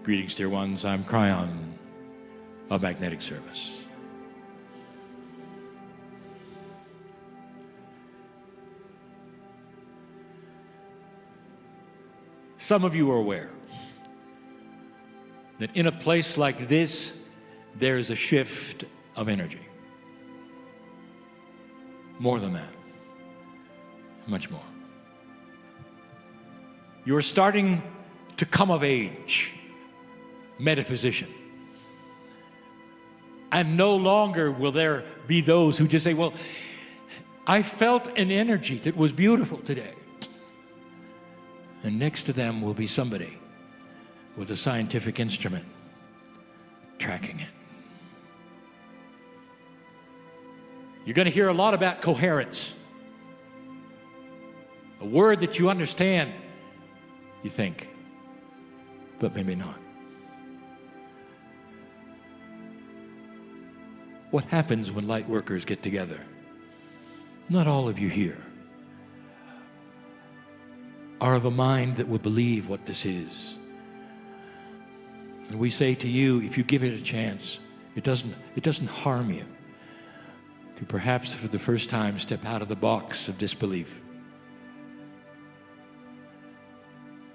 Greetings, dear ones. I'm Kryon of Magnetic Service. Some of you are aware that in a place like this, there is a shift of energy. More than that, much more. You're starting to come of age, metaphysician. And no longer will there be those who just say, well, I felt an energy that was beautiful today. And next to them will be somebody with a scientific instrument tracking it. You're going to hear a lot about coherence. A word that you understand, you think, but maybe not. What happens when light workers get together? Not all of you here are of a mind that will believe what this is. And we say to you, if you give it a chance, it doesn't harm you to perhaps for the first time step out of the box of disbelief.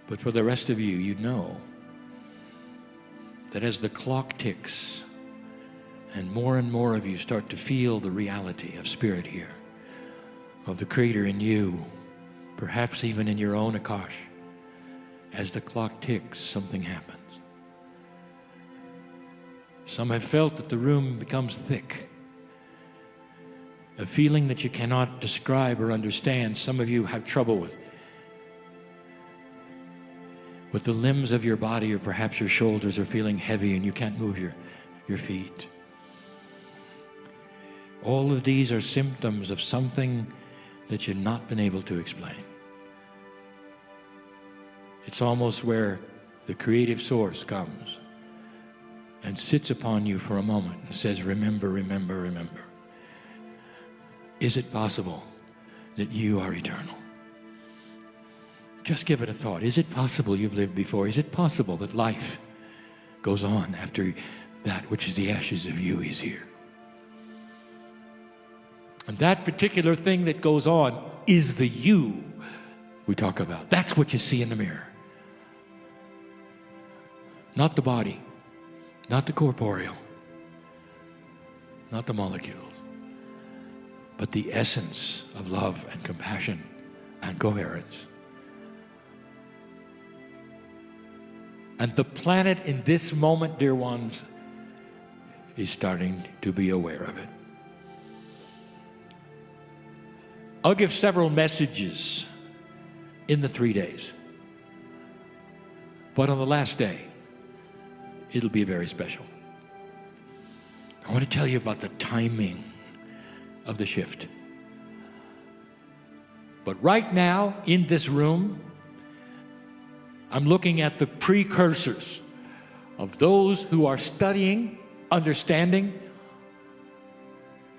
But for the rest of you, you know that as the clock ticks and more of you start to feel the reality of spirit here, of the Creator in you, perhaps even in your own Akash, as the clock ticks, something happens. Some have felt that the room becomes thick, a feeling that you cannot describe or understand. Some of you have trouble with the limbs of your body, or perhaps your shoulders are feeling heavy and you can't move your feet. All of these are symptoms of something that you've not been able to explain. It's almost where the creative source comes and sits upon you for a moment and says, remember, remember, remember. Is it possible that you are eternal? Just give it a thought. Is it possible you've lived before? Is it possible that life goes on after that which is the ashes of you is here? And that particular thing that goes on is the you we talk about. That's what you see in the mirror. Not the body, not the corporeal, not the molecules, but the essence of love and compassion and coherence. And the planet in this moment, dear ones, is starting to be aware of it. I'll give several messages in the 3 days. But on the last day, it'll be very special. I want to tell you about the timing of the shift. But right now, in this room, I'm looking at the precursors of those who are studying, understanding,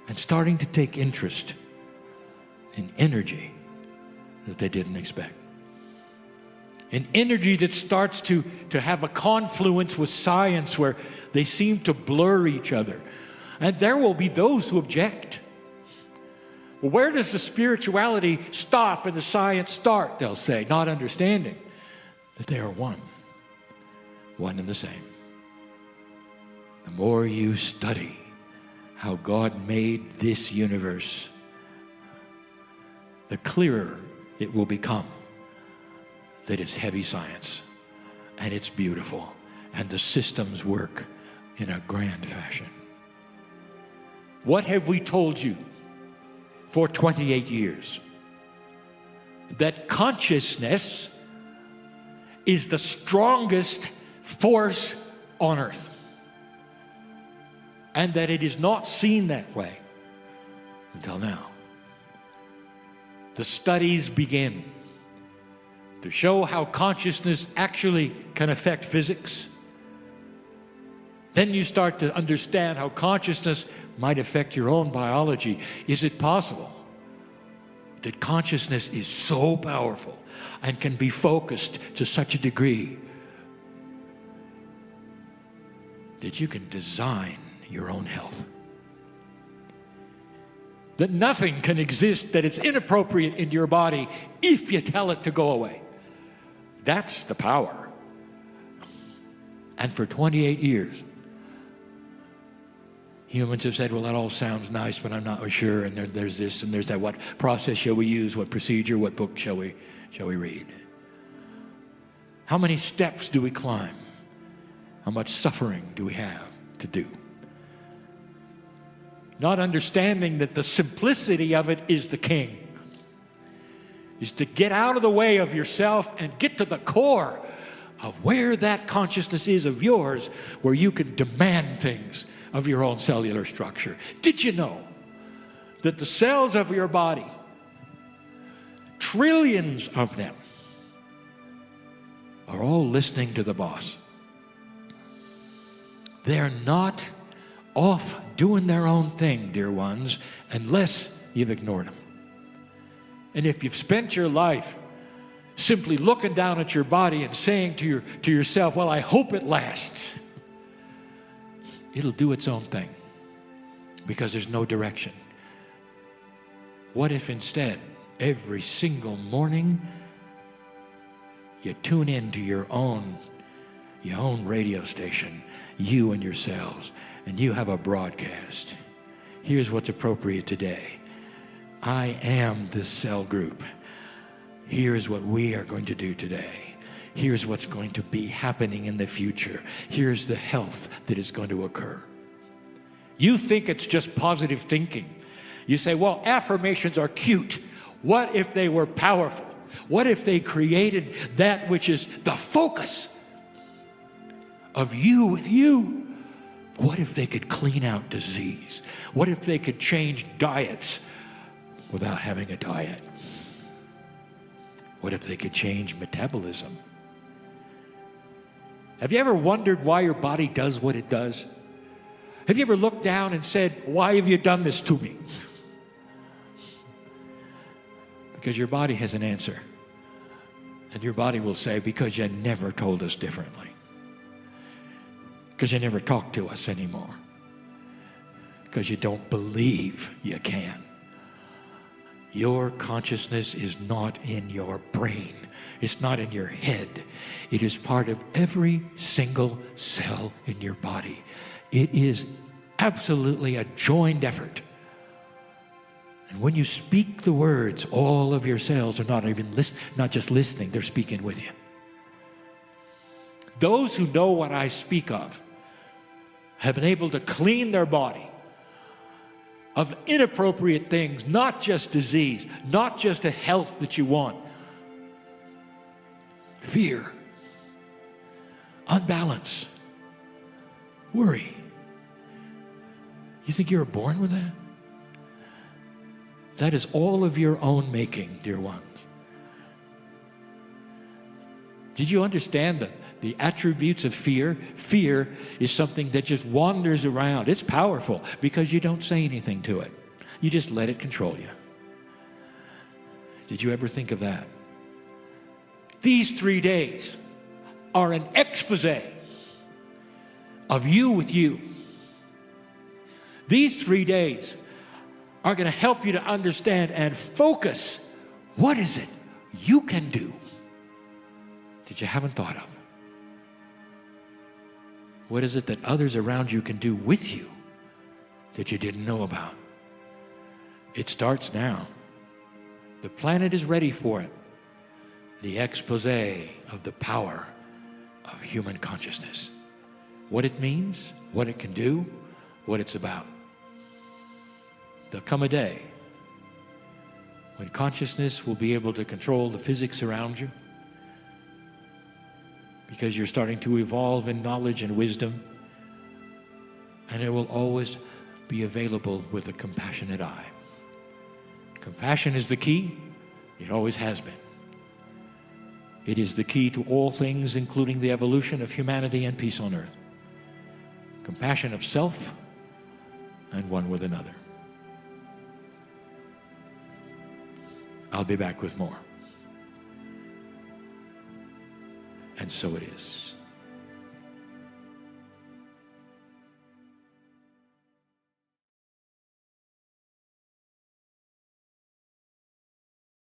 and starting to take interest in energy that they didn't expect. An energy that starts to have a confluence with science where they seem to blur each other. And there will be those who object. Well, where does the spirituality stop and the science start, they'll say, not understanding that they are one and the same. The more you study how God made this universe, the clearer it will become that it's heavy science and it's beautiful and the systems work in a grand fashion. What have we told you for 28 years? That consciousness is the strongest force on earth, and that it is not seen that way until now. The studies begin to show how consciousness actually can affect physics. Then you start to understand how consciousness might affect your own biology. Is it possible that consciousness is so powerful and can be focused to such a degree that you can design your own health. That nothing can exist that is inappropriate in your body if you tell it to go away. That's the power. And for 28 years, humans have said, well, that all sounds nice, but I'm not sure, and there's this and there's that. What process shall we use? What procedure? What book shall we read? How many steps do we climb? How much suffering do we have to do? Not understanding that the simplicity of it is the king. Is to get out of the way of yourself and get to the core of where that consciousness is of yours, where you can demand things of your own cellular structure. Did you know that the cells of your body, trillions of them, are all listening to the boss? They're not off doing their own thing, dear ones, unless you've ignored them. And if you've spent your life simply looking down at your body and saying to yourself, well, I hope it lasts, it'll do its own thing because there's no direction. What if instead, every single morning, you tune into your own radio station, you and your cells, and you have a broadcast. Here's what's appropriate today. I am this cell group. Here's what we are going to do today. Here's what's going to be happening in the future. Here's the health that is going to occur. You think it's just positive thinking. You say, well, affirmations are cute. What if they were powerful? What if they created that which is the focus of you with you? What if they could clean out disease? What if they could change diets without having a diet? What if they could change metabolism? Have you ever wondered why your body does what it does? Have you ever looked down and said, why have you done this to me? Because your body has an answer. And your body will say, because you never told us differently. Because you never talk to us anymore. Because you don't believe you can. Your consciousness is not in your brain. It's not in your head. It is part of every single cell in your body. It is absolutely a joined effort. And when you speak the words, all of your cells are not just listening, they're speaking with you. Those who know what I speak of have been able to clean their body of inappropriate things, not just disease, not just a health that you want. Fear, unbalance, worry. You think you were born with that? That is all of your own making, dear ones. Did you understand that the attributes of fear? Fear is something that just wanders around. It's powerful because you don't say anything to it. You just let it control you. Did you ever think of that? These 3 days are an expose of you with you. These 3 days are going to help you to understand and focus what is it you can do that you haven't thought of. What is it that others around you can do with you that you didn't know about? It starts now. The planet is ready for it. The expose of the power of human consciousness. What it means, what it can do, what it's about. There'll come a day when consciousness will be able to control the physics around you, because you're starting to evolve in knowledge and wisdom, and it will always be available with a compassionate eye. Compassion is the key. It always has been. It is the key to all things, including the evolution of humanity and peace on earth. Compassion of self and one with another. I'll be back with more. And so it is.